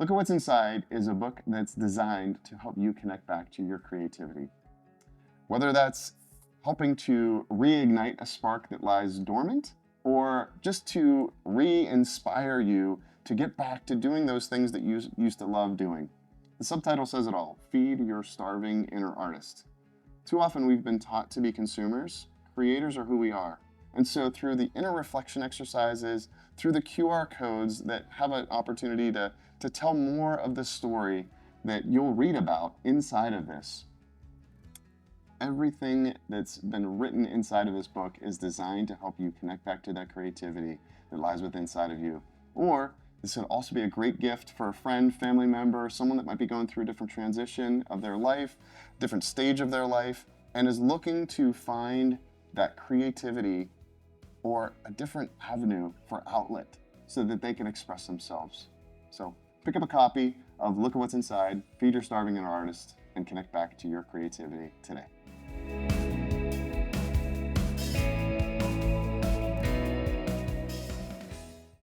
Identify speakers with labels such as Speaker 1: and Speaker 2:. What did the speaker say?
Speaker 1: Look at What's Inside is a book that's designed to help you connect back to your creativity. Whether that's helping to reignite a spark that lies dormant, or just to re-inspire you to get back to doing those things that you used to love doing. The subtitle says it all: feed your starving inner artist. Too often we've been taught to be consumers. Creators are who we are. And so through the inner reflection exercises, through the QR codes that have an opportunity to tell more of the story that you'll read about inside of this, everything that's been written inside of this book is designed to help you connect back to that creativity that lies within inside of you. Or this could also be a great gift for a friend, family member, someone that might be going through a different transition of their life, different stage of their life, and is looking to find that creativity or a different avenue for outlet so that they can express themselves. So pick up a copy of Look at What's Inside, Feed Your Starving Inner Artist, and connect back to your creativity today.